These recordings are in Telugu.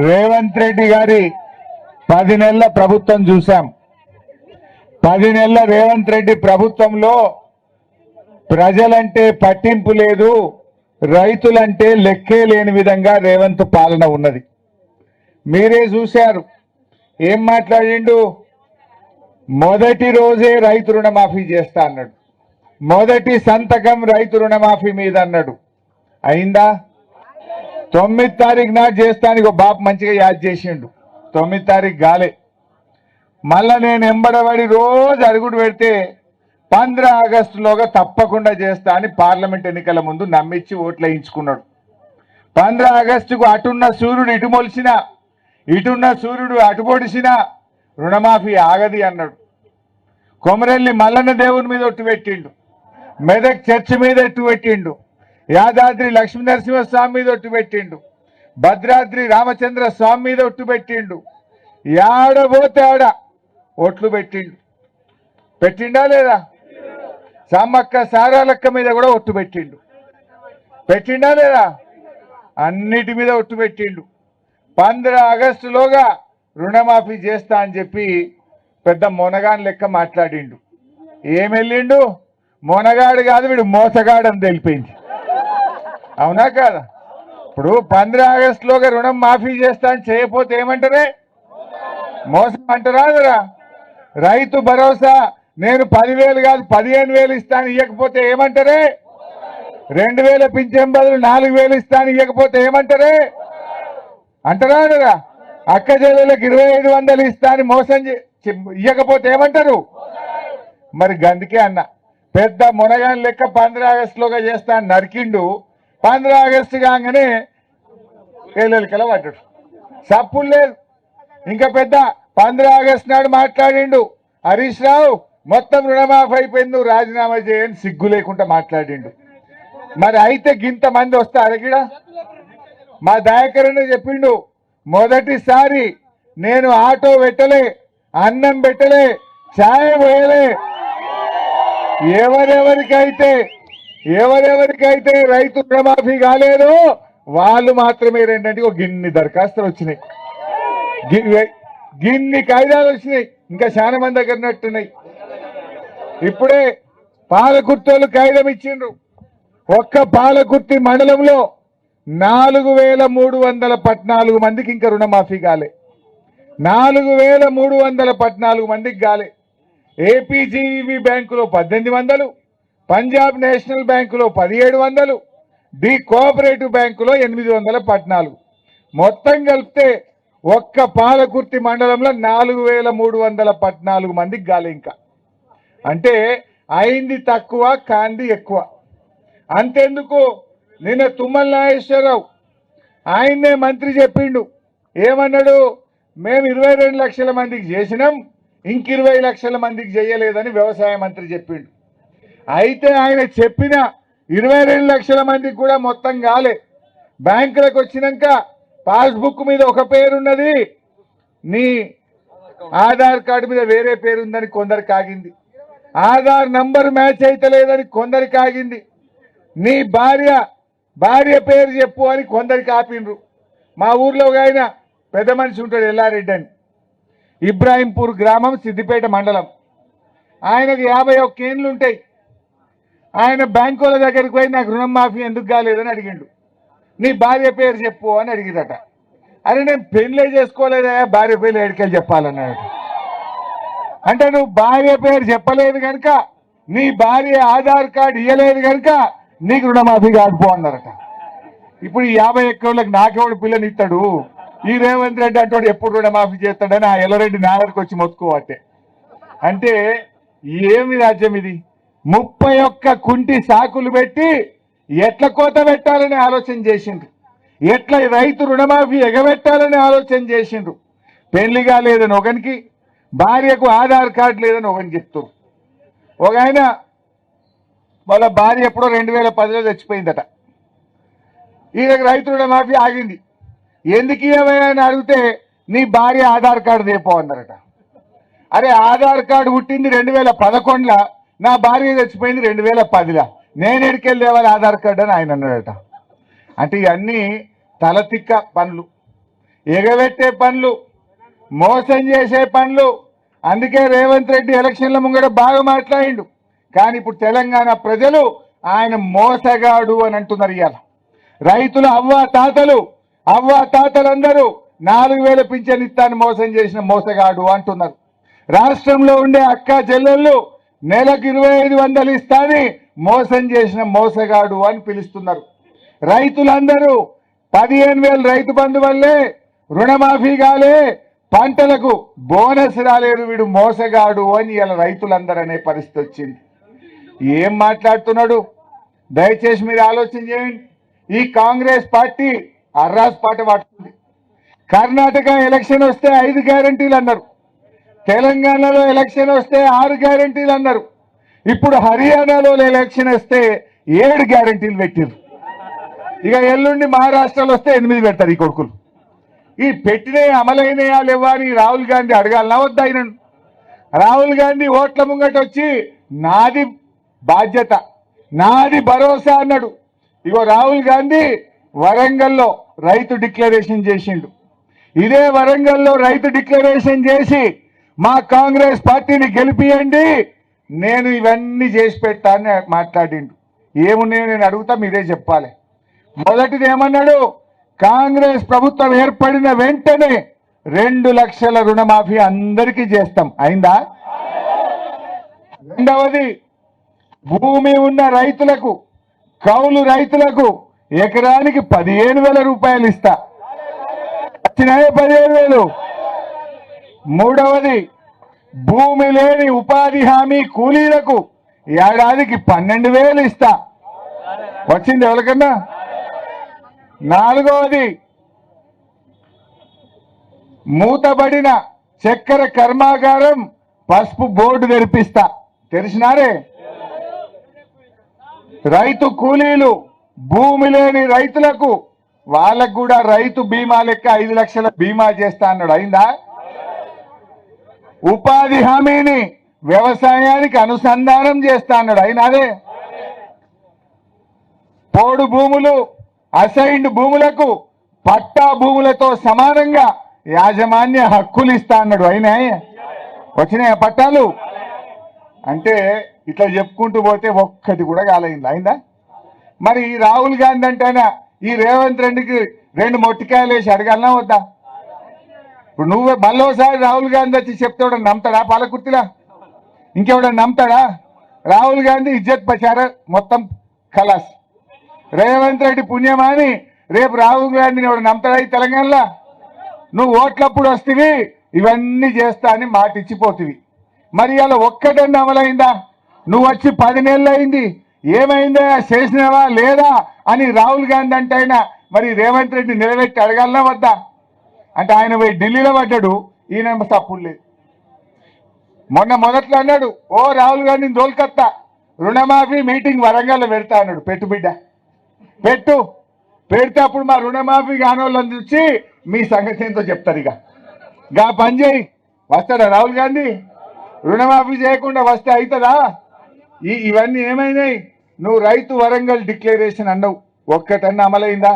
రేవంత్ రెడ్డి గారి 10 నెలల ప్రభుత్వం చూశాం. 10 నెలల రేవంత్ రెడ్డి ప్రభుత్వంలో ప్రజలంటే పట్టింపు లేదు, రైతులంటే లెక్కే లేని విధంగా రేవంత్ పాలన ఉన్నది. మీరే చూశారు ఏం మాట్లాడిండు. మొదటి రోజే రైతు రుణమాఫీ చేస్తా అన్నాడు. మొదటి సంతకం రైతు రుణమాఫీ మీద అన్నాడు. అయిందా? 9 తారీఖు నాడు చేస్తానికి ఒక బాపు మంచిగా యాద్ చేసిండు. 9 తారీఖు గాలే. మళ్ళా నేను ఎంబడబడి రోజు అడుగుడు పెడితే 15 ఆగస్టులోగా తప్పకుండా చేస్తా అని పార్లమెంట్ ఎన్నికల ముందు నమ్మించి ఓట్లు వేయించుకున్నాడు. 15 ఆగస్టుకు అటున్న సూర్యుడు ఇటు మొలిసినా, ఇటున్న సూర్యుడు అటు పొడిసినా రుణమాఫీ ఆగది అన్నాడు. కొమరెల్లి మల్లన్న దేవుని మీద ఒట్టు పెట్టిండు, మెదక్ చర్చ్ మీద ఒట్టు పెట్టిండు, యాదాద్రి లక్ష్మీనరసింహస్వామి మీద ఒట్టు పెట్టిండు, భద్రాద్రి రామచంద్ర స్వామి మీద ఒట్టు పెట్టిండు. ఆడబోతే ఆడ ఒట్లు పెట్టిండు. పెట్టిండా లేదా? సమ్మక్క సారాలక్క మీద కూడా ఒట్టు పెట్టిండు. పెట్టిండా లేదా? అన్నిటి మీద ఒట్టు పెట్టిండు. 15 ఆగస్టులోగా రుణమాఫీ చేస్తా అని చెప్పి పెద్ద మొనగాన్ లెక్క మాట్లాడిండు. ఏం వెళ్ళిండు? మొనగాడు కాదు, వీడు మోసగాడు అని తెలిపింది. అవునా కాదా? ఇప్పుడు 15 ఆగస్టులోగా రుణం మాఫీ చేస్తా అని చేయకపోతే ఏమంటారే? మోసం అంటారా? రైతు భరోసా నేను 10,000 కాదు 15,000 ఇస్తాను ఇవ్వకపోతే ఏమంటారే? 2,000 పింఛన్ బదులు 4,000 ఇస్తాను ఇవ్వకపోతే ఏమంటారే? అంటారా? అక్క చెల్లెలకు 2,500 ఇస్తాను మోసం ఇవ్వకపోతే ఏమంటారు? మరి గందుకే అన్న పెద్ద మునగాని లెక్క 15 ఆగస్టులోగా చేస్తాను నరికిండు. 15 ఆగస్టు కాగానే ఏళ్ళకెలా పడ్డాడు. సప్పులు లేదు. ఇంకా పెద్ద 15 ఆగస్టు నాడు మాట్లాడిండు. హరీష్ రావు మొత్తం రుణమాఫీ అయిపోయింది, నువ్వు రాజీనామా చేయని సిగ్గు లేకుండా మాట్లాడిండు. మరి అయితే గింత మంది వస్తే అరగిడ మా దయాకరణ చెప్పిండు, మొదటిసారి నేను ఆటో పెట్టలే, అన్నం పెట్టలే, ఛాయ్ పోయలే. ఎవరెవరికైతే రైతు రుణమాఫీ కాలేదో వాళ్ళు మాత్రమే రెండంటే ఒక గిన్ని దరఖాస్తులు వచ్చినాయి, గిన్ని కాయిదాలు వచ్చినాయి. ఇంకా చాలా మంది దగ్గర నట్టున్నాయి. ఇప్పుడే పాలకుర్తోళ్ళు కాగితం ఇచ్చిండ్రు. ఒక్క పాలకుర్తి మండలంలో 4,314 మందికి ఇంకా రుణమాఫీ కాలే. 4,314 మందికి కాలే. ఏపీజీవి బ్యాంకులో 1800, పంజాబ్ నేషనల్ బ్యాంకులో 1700, ది కోఆపరేటివ్ బ్యాంకులో 814. మొత్తం కలిపితే ఒక్క పాలకుర్తి మండలంలో 4,314 మందికి కాలే. ఇంకా అంటే అయింది తక్కువ, కాంది ఎక్కువ. అంతెందుకు, నిన్న తుమ్మల నాగేశ్వరరావు ఆయన్నే మంత్రి చెప్పిండు. ఏమన్నాడు? మేము 22 లక్షల మందికి చేసినాం, ఇంక 20 లక్షల మందికి చేయలేదని వ్యవసాయ మంత్రి చెప్పిండు. అయితే ఆయన చెప్పిన 22 లక్షల మందికి కూడా మొత్తం కాలే. బ్యాంకులకు వచ్చినాక పాస్బుక్ మీద ఒక పేరున్నది, నీ ఆధార్ కార్డు మీద వేరే పేరుందని కొందరికి ఆగింది. ఆధార్ నంబర్ మ్యాచ్ అయితే లేదని కొందరికి ఆగింది. నీ భార్య పేరు చెప్పు అని కొందరికి ఆపిండ్రు. మా ఊర్లో ఒక ఆయన పెద్ద మనిషి ఉంటాడు, ఎల్లారెడ్డి అని, ఇబ్రాహీంపూర్ గ్రామం, సిద్దిపేట మండలం. ఆయనకు 51 ఏండ్లు ఉంటాయి. ఆయన బ్యాంకుల దగ్గరికి పోయి నాకు రుణం మాఫీ ఎందుకు కాలేదని అడిగిండు. నీ భార్య పేరు చెప్పు అని అడిగిరట. అరే నేను పెళ్ళే చేసుకోలేదా, భార్య పేరు ఎడికెళ్ళి చెప్పాలన్నాడు. అంటే నువ్వు భార్య పేరు చెప్పలేదు కనుక, నీ భార్య ఆధార్ కార్డు ఇవ్వలేదు కనుక నీకు రుణమాఫీ కాకపో అన్నారట. ఇప్పుడు ఈ 50 ఎకరాలకు నాకెవడు పిల్లని ఇస్తాడు? ఈ రేవంత్ రెడ్డి అంటాడు ఎప్పుడు రుణమాఫీ చేస్తాడని ఆ ఎల్లరెడ్డి నాగరికి వచ్చి మొత్తుకోవట్టే. అంటే ఏమి రాజ్యం ఇది? 31 కుంటి సాకులు పెట్టి ఎట్ల కోత పెట్టాలని ఆలోచన చేసిండ్రు, ఎట్లా రైతు రుణమాఫీ ఎగబెట్టాలని ఆలోచన చేసిండ్రు. పెళ్లిగా లేదని ఒకనికి, భార్యకు ఆధార్ కార్డు లేదని ఒకని చెప్తారు. ఒక ఆయన వాళ్ళ భార్య ఎప్పుడో 2010లో చచ్చిపోయిందట. ఈయనకు రైతు రుణమాఫీ ఆగింది. ఎందుకు ఏమైనా అని అడిగితే నీ భార్య ఆధార్ కార్డు దేపో అన్నారట. అరే ఆధార్ కార్డు పుట్టింది 2011లా, నా భార్య చచ్చిపోయింది 2010లా, నేను ఎడికెళ్ళి లేవాలి ఆధార్ కార్డు అని ఆయన అన్నాడట. అంటే ఇవన్నీ తలతిక్క పనులు. ఎగబెట్టే పనులు, మోసం చేసే పనులు. అందుకే రేవంత్ రెడ్డి ఎలక్షన్ల ముంగడ బాగా మాట్లాడిండు. కానీ ఇప్పుడు తెలంగాణ ప్రజలు ఆయన మోసగాడు అని అంటున్నారు. ఇవాళ రైతుల అవ్వ తాతలందరూ 4000 పింఛన్ ఇస్తాను మోసం చేసిన మోసగాడు అంటున్నారు. రాష్ట్రంలో ఉండే అక్క చెల్లెళ్ళు నెలకు 2500 ఇస్తాని మోసం చేసిన మోసగాడు అని పిలుస్తున్నారు. రైతులందరూ 15,000 రైతు బంధు వల్లే రుణమాఫీ కాలే, పంటలకు బోనస్ రాలేదు, వీడు మోసగాడు అని ఇలా రైతులందరూ అనే పరిస్థితి వచ్చింది. ఏం మాట్లాడుతున్నాడు? దయచేసి మీరు ఆలోచన చేయండి. ఈ కాంగ్రెస్ పార్టీ అర్రాస్ పాట పడుతుంది. కర్ణాటక ఎలక్షన్ వస్తే 5 గ్యారంటీలు అన్నారు, తెలంగాణలో ఎలక్షన్ వస్తే 6 గ్యారంటీలు అన్నారు, ఇప్పుడు హర్యానాలో ఎలక్షన్ వస్తే 7 గ్యారంటీలు పెట్టారు. ఇక ఎల్లుండి మహారాష్ట్రలో వస్తే 8 పెడతారు. ఈ కొడుకులు ఈ పెట్టినవి అమలైనయా లేవా అని రాహుల్ గాంధీ అడగాలనా వద్దా? అయినను రాహుల్ గాంధీ ఓట్ల ముంగట వచ్చి నాది బాధ్యత, నాది భరోసా అన్నాడు. ఇగో రాహుల్ గాంధీ వరంగల్లో రైతు డిక్లరేషన్ చేసిండు. ఇదే వరంగల్లో రైతు డిక్లరేషన్ చేసి మా కాంగ్రెస్ పార్టీని గెలిపియండి, నేను ఇవన్నీ చేసి పెడతా అని మాట్లాడిండు. ఏమున్నాయో నేను అడుగుతా, మీరే చెప్పాలి. మొదటిది ఏమన్నాడు? కాంగ్రెస్ ప్రభుత్వం ఏర్పడిన వెంటనే 2 లక్షల రుణమాఫీ అందరికీ చేస్తాం. అయిందా? రెండవది, భూమి ఉన్న రైతులకు, కౌలు రైతులకు ఎకరానికి 15,000 రూపాయలు ఇస్తా. వచ్చినాయే 15,000. మూడవది, భూమి లేని ఉపాధి హామీ కూలీలకు ఏడాదికి 12,000 ఇస్తా. వచ్చింది ఎవరికన్నా? నాలుగవది, మూతబడిన చక్కెర కర్మాగారం పసుపు బోర్డు తెరిపిస్తా. తెలిసినారే? రైతు కూలీలు, భూమి లేని రైతులకు వాళ్ళకు కూడా రైతు బీమా లెక్క 5 లక్షల బీమా చేస్తా అన్నాడు. అయిందా? ఉపాధి హామీని వ్యవసాయానికి అనుసంధానం చేస్తా అన్నాడు. అయినాదే? పోడు భూములు, అసైన్డ్ భూములకు పట్టా భూములతో సమానంగా యాజమాన్య హక్కులు ఇస్తా అన్నాడు. అయినా? వచ్చినాయా పట్టాలు? అంటే ఇట్లా చెప్పుకుంటూ పోతే ఒక్కటి కూడా కాలైంది. అయిందా? మరి ఈ రాహుల్ గాంధీ అంటేనా ఈ రేవంత్ రెడ్డికి 2 మొట్టికాయలు వేసి అడగాలనా వద్దా? ఇప్పుడు నువ్వు మళ్ళోసారి రాహుల్ గాంధీ వచ్చి చెప్తాడు, నమ్ముతాడా? పాలకుర్తిలా ఇంకెవడన్నా నమ్ముతాడా? రాహుల్ గాంధీ ఇజ్జత్ పచార మొత్తం ఖలాస్. రేవంత్ రెడ్డి పుణ్యమాని రేపు రాహుల్ గాంధీని ఎవడు నమ్ముతాడా ఈ తెలంగాణలో? నువ్వు ఓట్లప్పుడు వస్తేవి ఇవన్నీ చేస్తా అని మాట ఇచ్చిపోతివి. మరి అలా ఒక్కటన్నా అమలైందా? నువ్వు వచ్చి 10 నెలలు అయింది, ఏమైందా, చేసినవా లేదా అని రాహుల్ గాంధీ అంటే ఆయన మరి రేవంత్ రెడ్డి నిలబెట్టి అడగాలనా వద్దా? అంటే ఆయన పోయి ఢిల్లీలో పడ్డాడు, ఈయన తప్పులు లేదు. మొదట్లో అన్నాడు, ఓ రాహుల్ గాంధీని దోల్కత్తా రుణమాఫీ మీటింగ్ వరంగల్లో పెడతా అన్నాడు. పెట్టు బిడ్డ, పెడితే అప్పుడు మా రుణమాఫీ కానోళ్ళని చూసి మీ సంగతి ఏంటో చెప్తారు. ఇక గా పని చేయి. వస్తాడా రాహుల్ గాంధీ? రుణమాఫీ చేయకుండా వస్తే అవుతుందా? ఇవన్నీ ఏమైనాయి? నువ్వు రైతు వరంగల్ డిక్లరేషన్ అన్నావు, ఒక్కటన్నా అమలైందా?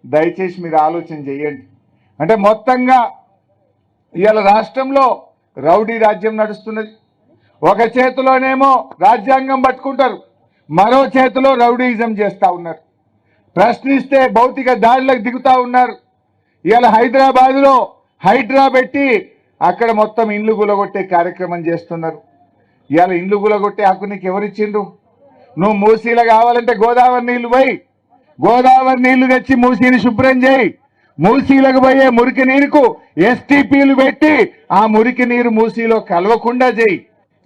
దయచేసి మీరు ఆలోచన చేయండి. అంటే మొత్తంగా ఇవాళ రాష్ట్రంలో రౌడీ రాజ్యం నడుస్తున్నది. ఒక చేతిలోనేమో రాజ్యాంగం పట్టుకుంటారు, మరో చేతిలో రౌడీయిజం చేస్తూ ఉన్నారు. ప్రశ్నిస్తే భౌతిక దాడులకు దిగుతూ ఉన్నారు. ఇవాళ హైదరాబాద్లో హైడ్రా పెట్టి అక్కడ మొత్తం ఇండ్లు గులగొట్టే కార్యక్రమం చేస్తున్నారు. ఇవాళ ఇండ్లు గులగొట్టే హక్కు నీకు ఎవరిచ్చిండ్రు? నువ్వు మూసీలో కావాలంటే గోదావరి నీళ్లు పోయి, గోదావరి నీళ్లు తెచ్చి మూసీని శుభ్రం చేయి. మూసీలకు పోయే మురికి నీరుకు ఎస్టీపీలు పెట్టి ఆ మురికి నీరు మూసీలో కలవకుండా చేయి.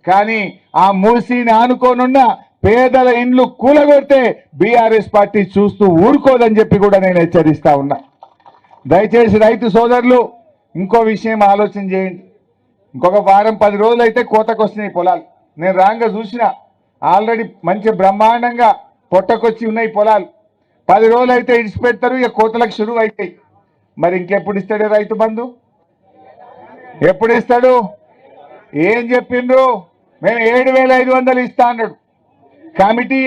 కానీ ఆ మూసీని ఆనుకోనున్న పేదల ఇండ్లు కూలగొడితే బీఆర్ఎస్ పార్టీ చూస్తూ ఊరుకోదని చెప్పి కూడా నేను హెచ్చరిస్తా ఉన్నా. దయచేసి రైతు సోదరులు ఇంకో విషయం ఆలోచన చేయండి. ఇంకొక వారం 10 రోజులు అయితే కోతకు వస్తున్నాయి పొలాలు. నేను రాంగా చూసిన, ఆల్రెడీ మంచి బ్రహ్మాండంగా పొట్టకొచ్చి ఉన్నాయి పొలాలు. 10 రోజులు అయితే ఇడిచిపెడతారు, ఇక కోతలకు షురువు అవుతాయి. మరి ఇంకెప్పుడు ఇస్తాడు రైతు బంధు? ఎప్పుడు ఇస్తాడు? ఏం చెప్పిండ్రు? మేము 7,500 ఇస్తా అన్నాడు. కమిటీ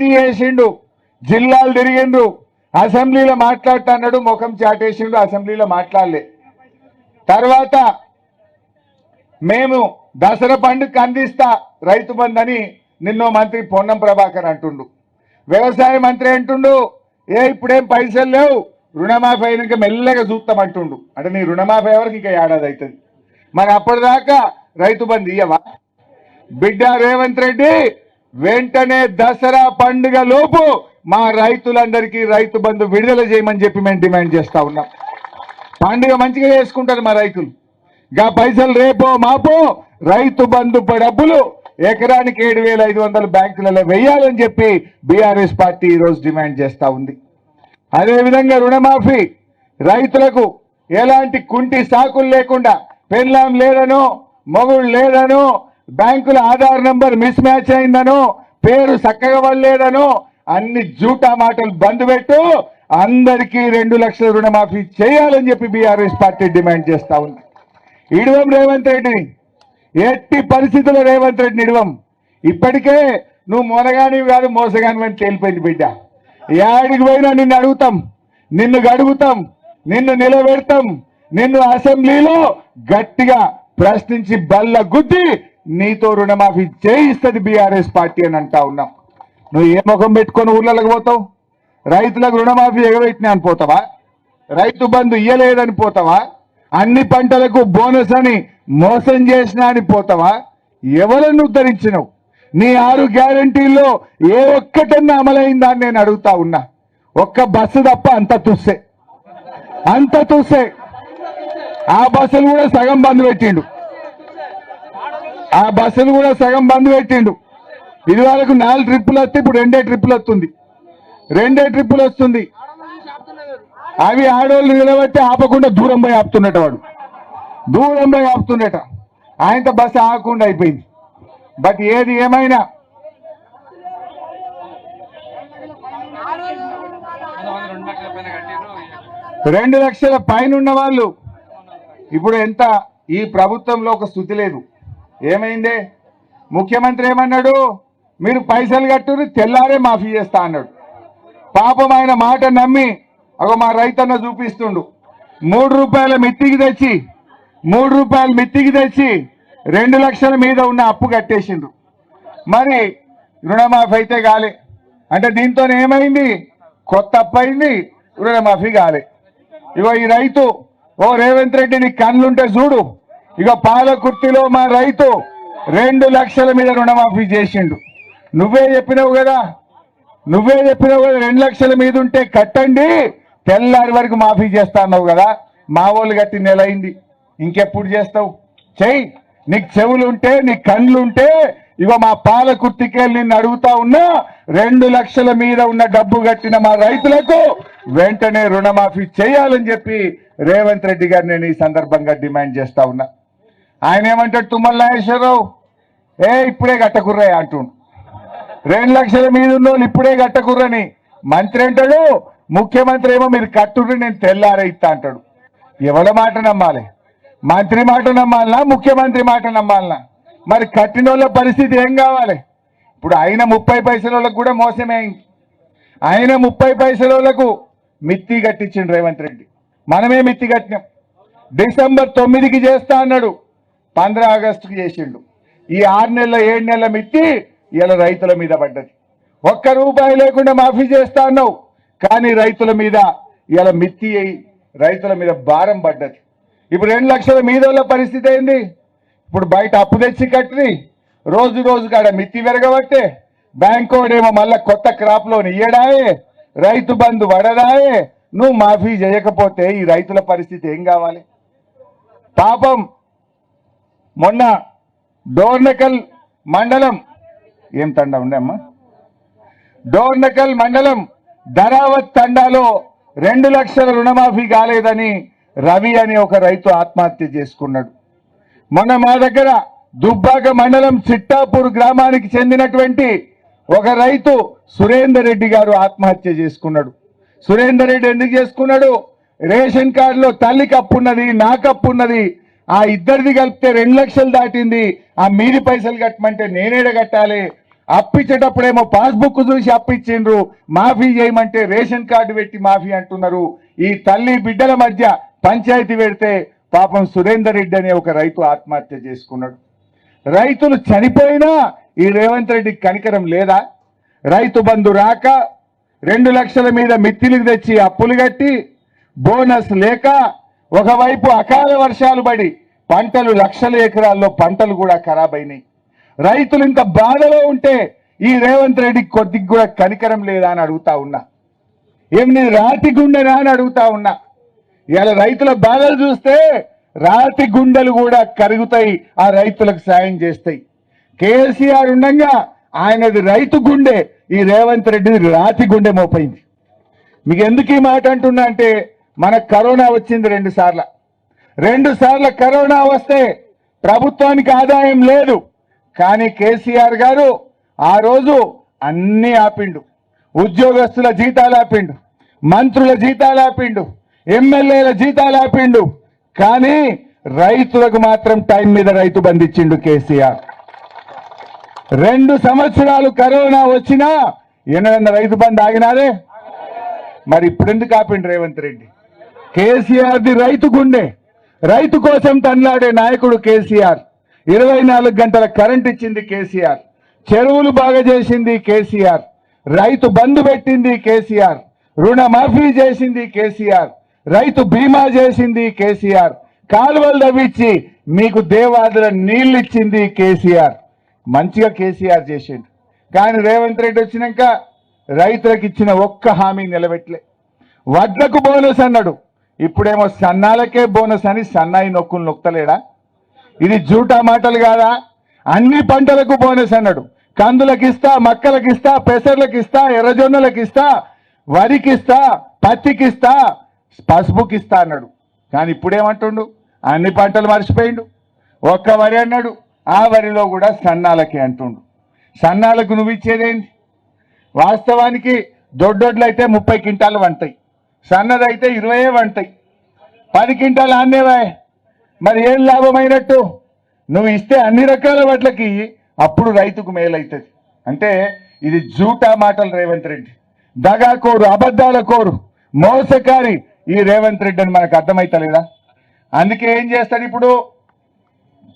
వేసిండు, జిల్లాలు తిరిగిండ్రు, అసెంబ్లీలో మాట్లాడుతున్నాడు, ముఖం చాటేసిండు, అసెంబ్లీలో మాట్లాడలే. తర్వాత మేము దసరా పండుగ అందిస్తా రైతు బంధు అని నిన్నో మంత్రి పొన్నం ప్రభాకర్ అంటుండు. వ్యవసాయ మంత్రి అంటుండు ఇప్పుడేం పైసలు లేవు, రుణమాఫీ అయినాక మెల్లగా చూస్తామంటుండు. అంటే నీ రుణమాఫీ ఎవరికి ఇంకా ఏడాది అవుతుంది, మరి అప్పటిదాకా రైతు బంధు ఇయ్యవా? బిడ్డ రేవంత్ రెడ్డి వెంటనే దసరా పండుగ లోపు మా రైతులందరికీ రైతు బంధు విడుదల చేయమని చెప్పి మేము డిమాండ్ చేస్తా ఉన్నాం. పండుగ మంచిగా చేసుకుంటారు మా రైతులు. గా పైసలు రేపో మాపో రైతు బంధు డబ్బులు ఎకరానికి 7,500 బ్యాంకులలో వెయ్యాలని చెప్పి బీఆర్ఎస్ పార్టీ ఈరోజు డిమాండ్ చేస్తా ఉంది. అదేవిధంగా రుణమాఫీ రైతులకు ఎలాంటి కుంటి సాకులు లేకుండా, పెన్లాం లేదనో మొగుడు లేదనో, బ్యాంకుల ఆధార్ నంబర్ మిస్ మ్యాచ్ అయిందనో, పేరు చక్కగా వల్లేదనో అన్ని జూటా మాటలు బంద్ పెట్టు, అందరికీ 2 లక్షల రుణమాఫీ చేయాలని చెప్పి బీఆర్ఎస్ పార్టీ డిమాండ్ చేస్తా ఉంది. ఇడవం రేవంత్ రెడ్డిని, ఎట్టి పరిస్థితుల్లో రేవంత్ రెడ్డిని ఇడవం. ఇప్పటికే నువ్వు మొనగానివి కాదు మోసగానివి అని తేలిపోయింది బిడ్డ. యాడికి పోయినా నిన్ను అడుగుతాం, నిన్ను గడుగుతాం, నిన్ను నిలబెడతాం, నిన్ను అసెంబ్లీలో గట్టిగా ప్రశ్నించి బల్ల గుద్ది నీతో రుణమాఫీ చేయిస్తుంది బీఆర్ఎస్ పార్టీ అని అంటా ఉన్నాం. నువ్వు ఏ ముఖం పెట్టుకొని ఊర్లలోకి పోతావు? రైతులకు రుణమాఫీ ఎగబెట్టినా అని పోతావా? రైతు బంధు ఇయ్యలేదని పోతావా? అన్ని పంటలకు బోనస్ అని మోసం చేసినా అని పోతావా? ఎవరిని ఉద్ధరించినవు? నీ 6 గ్యారంటీల్లో ఏ ఒక్కటన్నా అమలైందా అని నేను అడుగుతా ఉన్నా. ఒక్క బస్సు తప్ప అంత తుస్సే, అంత తుస్సే. ఆ బస్సులు కూడా సగం బంద్ పెట్టిండు, ఆ బస్సులు కూడా సగం బంద్ పెట్టిండు. ఇది వరకు 4 ట్రిప్పులు వస్తే ఇప్పుడు 2 ట్రిప్పులు వస్తుంది, 2 ట్రిప్పులు వస్తుంది. అవి ఆడోళ్ళు నిలబట్టి ఆపకుండా దూరం పోయి ఆపుతున్నట, వాడు దూరం పోయి ఆపుతున్నట. ఆయనతో బస్సు ఆగకుండా అయిపోయింది. బట్ ఏది ఏమైనా రెండు లక్షల పైన ఉన్న వాళ్ళు ఇప్పుడు ఎంత ఈ ప్రభుత్వంలో ఒక స్థుతి లేదు. ఏమైందే? ముఖ్యమంత్రి ఏమన్నాడు? మీరు పైసలు కట్టురు తెల్లారే మాఫీ చేస్తా అన్నాడు. పాపం ఆయన మాట నమ్మి అగో మా రైతన్న చూపిస్తుండు. 3 రూపాయల మిత్తికి తెచ్చి 2 లక్షల మీద ఉన్న అప్పు కట్టేసిండ్రు. మరి రుణమాఫీ అయితే కాలే. అంటే దీంతో ఏమైంది? కొత్త అప్పు అయింది, రుణమాఫీ కాలే. ఇగో ఈ రైతు, ఓ రేవంత్ రెడ్డి నీ కళ్ళుంటే చూడు, ఇక పాలకుర్తిలో మా రైతు 2 లక్షల మీద రుణమాఫీ చేసిండు. నువ్వే చెప్పినావు కదా 2 లక్షల మీద ఉంటే కట్టండి, తెల్లారి వరకు మాఫీ చేస్తా అన్నావు కదా. మా వాళ్ళు కట్టి నెల అయింది, ఇంకెప్పుడు చేస్తావు? చెయ్యి. నీకు చెవులుంటే, నీ కళ్ళుంటే ఇగో మా పాలకుర్తికెళ్ళి నిన్ను అడుగుతా ఉన్నా, 2 లక్షల మీద ఉన్న డబ్బు కట్టిన మా రైతులకు వెంటనే రుణమాఫీ చేయాలని చెప్పి రేవంత్ రెడ్డి గారు నేను ఈ సందర్భంగా డిమాండ్ చేస్తా ఉన్నా. ఆయన ఏమంటాడు? తుమ్మల నాగేశ్వరరావు ఇప్పుడే కట్టకుర్రా అంటుండు. 2 లక్షల మీద ఉన్న వాళ్ళు ఇప్పుడే కట్టకుర్రని మంత్రి అంటాడు. ముఖ్యమంత్రి ఏమో మీరు కట్టుర్రి నేను తెల్లారే ఇస్తా అంటాడు. ఎవరి మాట నమ్మాలి? మంత్రి మాట నమ్మాలనా, ముఖ్యమంత్రి మాట నమ్మాలనా? మరి కట్టిన వాళ్ళ పరిస్థితి ఏం కావాలి? ఇప్పుడు ఆయన 30 పైసల వాళ్ళకు కూడా మోసమే అయింది. ఆయన 30 పైసల వాళ్ళకు మిత్తి కట్టించిండు రేవంత్ రెడ్డి. మనమే మిత్తి కట్టినాం. డిసెంబర్ 9కి చేస్తా అన్నాడు, 15 ఆగస్టుకి చేసిండు. ఈ 6 నెలల 7 నెలల మిత్తి ఇలా రైతుల మీద పడ్డది. 1 రూపాయి లేకుండా మాఫీ చేస్తా అన్నావు, కానీ రైతుల మీద ఇలా మిత్తి రైతుల మీద భారం పడ్డది. ఇప్పుడు 2 లక్షల మీద వాళ్ళ పరిస్థితి ఏంది? ఇప్పుడు బయట అప్పు తెచ్చి కట్టి రోజు కాడ మిత్తి పెరగబట్టే, బ్యాంకు వాడేమో మళ్ళా కొత్త క్రాప్ లోన్ ఇయ్యడాయే, రైతు బంధు పడదాయే. నువ్వు మాఫీ చేయకపోతే ఈ రైతుల పరిస్థితి ఏం కావాలి? పాపం మొన్న డోర్నకల్ మండలం ఏం తండా ఉండే అమ్మా, డోర్నకల్ మండలం ధరావత్ తండాలో 2 లక్షల రుణమాఫీ కాలేదని రవి అనే ఒక రైతు ఆత్మహత్య చేసుకున్నాడు. మొన్న మా దగ్గర దుబ్బాక మండలం చిట్టాపూర్ గ్రామానికి చెందినటువంటి ఒక రైతు సురేందర్ రెడ్డి గారు ఆత్మహత్య చేసుకున్నాడు. సురేందర్ రెడ్డి ఎందుకు చేసుకున్నాడు? రేషన్ కార్డులో తల్లికి అప్పున్నది, నాకు అప్పున్నది, ఆ ఇద్దరిది కలిపితే 2 లక్షలు దాటింది. ఆ మీది పైసలు కట్టమంటే నేనేడ కట్టాలి? అప్పిచ్చేటప్పుడేమో పాస్బుక్ చూసి అప్పిచ్చిండ్రు, మాఫీ చేయమంటే రేషన్ కార్డు పెట్టి మాఫీ అంటున్నారు. ఈ తల్లి బిడ్డల మధ్య పంచాయతీ పెడితే పాపం సురేందర్ రెడ్డి అనే ఒక రైతు ఆత్మహత్య చేసుకున్నాడు. రైతులు చనిపోయినా ఈ రేవంత్ రెడ్డికి కనికరం లేదా? రైతు బంధు రాక 2 లక్షల మీద మిత్తిలికి తెచ్చి అప్పులు కట్టి బోనస్ లేక ఒకవైపు అకాల వర్షాలు పడి పంటలు లక్షల ఎకరాల్లో పంటలు కూడా ఖరాబ్ అయినాయి. రైతులు ఇంత బాధలో ఉంటే ఈ రేవంత్ రెడ్డికి కొద్దిగా కూడా కనికరం లేదా అని అడుగుతా ఉన్నా. ఏం నీ రాతి గుండెనా అని అడుగుతా ఉన్నా. ఇలా రైతుల బాధలు చూస్తే రాతి గుండెలు కూడా కరుగుతాయి, ఆ రైతులకు సాయం చేస్తాయి. కేసీఆర్ ఉండగా ఆయనది రైతు గుండె, ఈ రేవంత్ రెడ్డిది రాతి గుండె మోపైంది. మీకు ఎందుకు ఈ మాట అంటున్నా అంటే మనకు కరోనా వచ్చింది 2 సార్లు. 2 సార్లు కరోనా వస్తే ప్రభుత్వానికి ఆదాయం లేదు. కానీ కేసీఆర్ గారు ఆ రోజు అన్ని ఆపిండు. ఉద్యోగస్తుల జీతాలు ఆపిండు, మంత్రుల జీతాలు ఆపిండు, ఎమ్మెల్యేల జీతాలు ఆపిండు. కానీ రైతులకు మాత్రం టైం మీద రైతు బంధు ఇచ్చిండు కేసీఆర్. 2 సంవత్సరాలు కరోనా వచ్చినా ఎన్నడన్న రైతు బంధు ఆగినారే? మరి ఇప్పుడు ఎందుకు ఆపిండు రేవంత్ రెడ్డి? కేసీఆర్ది రైతు గుండె, రైతు కోసం తన్లాడే నాయకుడు కేసీఆర్. 24 గంటల కరెంట్ ఇచ్చింది కేసీఆర్, చెరువులు బాగా చేసింది కేసీఆర్, రైతు బంధు పెట్టింది కేసీఆర్, రుణమాఫీ చేసింది కేసీఆర్, రైతు బీమా చేసింది కేసీఆర్, కాలువలు తవ్వించి మీకు దేవాదుల నీళ్లు ఇచ్చింది కేసీఆర్. మంచిగా కేసీఆర్ చేసిండు. కానీ రేవంత్ రెడ్డి వచ్చినాక రైతులకు ఇచ్చిన ఒక్క హామీ నిలబెట్టలే. వడ్లకు బోనస్ అన్నాడు, ఇప్పుడేమో సన్నాలకే బోనస్ అని సన్నాయి నొక్కులు నొక్కలేడా? ఇది జూటా మాటలు కాదా? అన్ని పంటలకు బోనస్ అన్నాడు. కందులకిస్తా, మక్కలకిస్తా, పెసర్లకిస్తా, ఎర్రజొన్నలకిస్తా, వరికిస్తా, పత్తికిస్తా, పసుపుకిస్తా అన్నాడు. కానీ ఇప్పుడేమంటుండు? అన్ని పంటలు మర్చిపోయిండు. ఒక్క వరి అన్నాడు, ఆ వరిలో కూడా సన్నాలకి అంటుండు. సన్నాలకు నువ్వు ఇచ్చేదేంటి? వాస్తవానికి దొడ్డొడ్లు అయితే 30 క్వింటాలు వంటాయి, సన్నదైతే 20 వంటాయి, 10 క్వింటాలు ఆన్నేవా. మరి ఏం లాభమైనట్టు? నువ్వు ఇస్తే అన్ని రకాల వడ్లకి అప్పుడు రైతుకు మేలవుతుంది. అంటే ఇది జూటా మాటలు రేవంత్ రెడ్డి, దగాకోరు, అబద్ధాల కోరు, మోసకారి ఈ రేవంత్ రెడ్డి అని మనకు అర్థమైతలేదా? అందుకే ఏం చేస్తాడు ఇప్పుడు?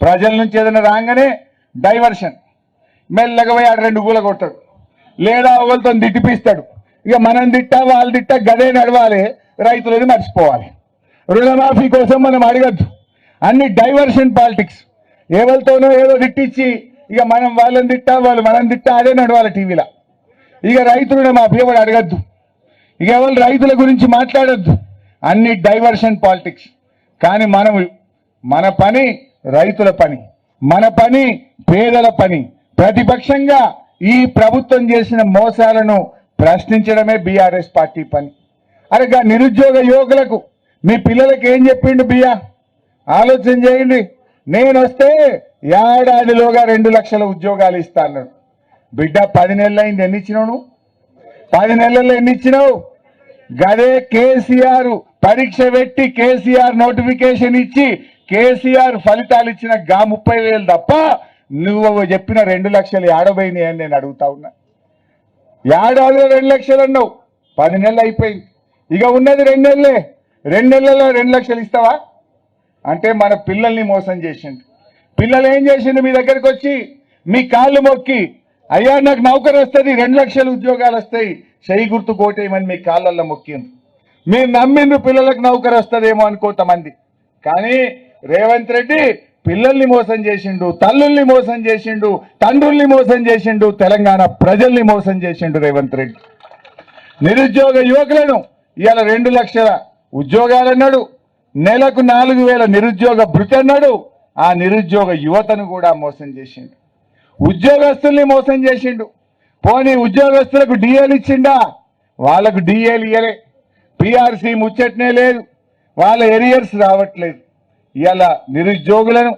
ప్రజల నుంచి ఏదైనా రాగానే డైవర్షన్, మెల్లగా పోయి 2 గూల కొడతాడు, లేదా ఒకరితో తిట్టిపిస్తాడు. ఇక మనం తిట్టా వాళ్ళు తిట్టా గదే నడవాలి, రైతులని మర్చిపోవాలి. రుణమాఫీ కోసం మనం అడగద్దు, అన్ని డైవర్షన్ పాలిటిక్స్. ఎవరితోనో ఏదో తిట్టించి ఇక మనం వాళ్ళని తిట్టా వాళ్ళు మనం తిట్టా అదే నడవాలి టీవీలో. ఇక రైతు రుణమాఫీ ఎవరు అడగద్దు, ఇక ఎవరు రైతుల గురించి మాట్లాడద్దు, అన్ని డైవర్షన్ పాలిటిక్స్. కానీ మన పని రైతుల పని, మన పని పేదల పని. ప్రతిపక్షంగా ఈ ప్రభుత్వం చేసిన మోసాలను ప్రశ్నించడమే బీఆర్ఎస్ పార్టీ పని. అరగా నిరుద్యోగ యువకులకు మీ పిల్లలకి ఏం చెప్పిండు బియ్యా? ఆలోచన చేయండి. నేను వస్తే ఏడాదిలోగా 2 లక్షల ఉద్యోగాలు ఇస్తా అన్నాడు. బిడ్డ 10 నెలలు అయింది, ఎన్ని ఇచ్చినావు నువ్వు? 10 నెలల్లో ఎన్ని ఇచ్చినావు? గదే కేసీఆర్ పరీక్ష పెట్టి కేసీఆర్ నోటిఫికేషన్ ఇచ్చి కేసీఆర్ ఫలితాలు ఇచ్చిన 30,000 తప్ప నువ్వు చెప్పిన 2 లక్షలు ఏడబోయినాయి అని నేను అడుగుతా ఉన్నా. ఏడాదిలో 2 లక్షలు అన్నావు, 10 నెలలు అయిపోయింది, ఇక ఉన్నది 2 నెలలే. 2 నెలల్లో 2 లక్షలు ఇస్తావా? అంటే మన పిల్లల్ని మోసం చేసిండు. పిల్లలు ఏం చేసిండు? మీ దగ్గరికి వచ్చి మీ కాళ్ళు మొక్కి, అయ్యా నాకు నౌకరు వస్తుంది, 2 లక్షల ఉద్యోగాలు వస్తాయి, చెయ్యి గుర్తు కోటేయమని మీ కాళ్ళల్లో మొక్కింది. మీరు నమ్మిండ్రు పిల్లలకు నౌకరు వస్తుందేమో అని కొంతమంది. కానీ రేవంత్ రెడ్డి పిల్లల్ని మోసం చేసిండు, తల్లుల్ని మోసం చేసిండు, తండ్రుల్ని మోసం చేసిండు, తెలంగాణ ప్రజల్ని మోసం చేసిండు రేవంత్ రెడ్డి. నిరుద్యోగ యువకులను ఇవాళ 2 లక్షల ఉద్యోగాలు అన్నాడు, నెలకు 4,000 నిరుద్యోగ భృతి అన్నాడు. ఆ నిరుద్యోగ యువతను కూడా మోసం చేసిండు, ఉద్యోగస్తుల్ని మోసం చేసిండు. పోనీ ఉద్యోగస్తులకు డిఏలు ఇచ్చిండా? వాళ్ళకు డిఏలు ఇయ్యలే, పిఆర్సీ ముచ్చట్నే లేదు, వాళ్ళ ఎరియర్స్ రావట్లేదు. ఇలా నిరుద్యోగులను,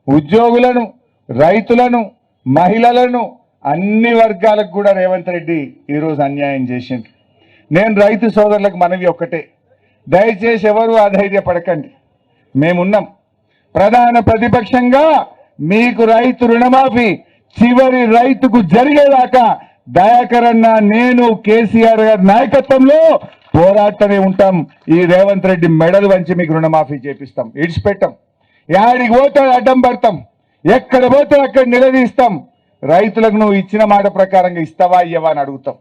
ఉద్యోగులను, రైతులను, మహిళలను, అన్ని వర్గాలకు కూడా రేవంత్ రెడ్డి ఈరోజు అన్యాయం చేసిండు. నేను రైతు సోదరులకు మనవి ఒక్కటే, దయచేసి ఎవరు అధైర్యపడకండి, మేమున్నాం. ప్రధాన ప్రతిపక్షంగా మీకు రైతు రుణమాఫీ చివరి రైతుకు జరిగేదాకా దయాకర్ అన్న నేను కేసీఆర్ గారి నాయకత్వంలో పోరాటమే ఉంటాం. ఈ రేవంత్ రెడ్డి మెడలు వంచి మీకు రుణమాఫీ చేపిస్తాం, ఇడిచిపెట్టాం. యాడికి పోతే అడ్డం పడతాం, ఎక్కడ పోతే అక్కడ నిలదీస్తాం. రైతులకు నువ్వు ఇచ్చిన మాట ప్రకారంగా ఇస్తావా ఇయ్యవా అని అడుగుతాం.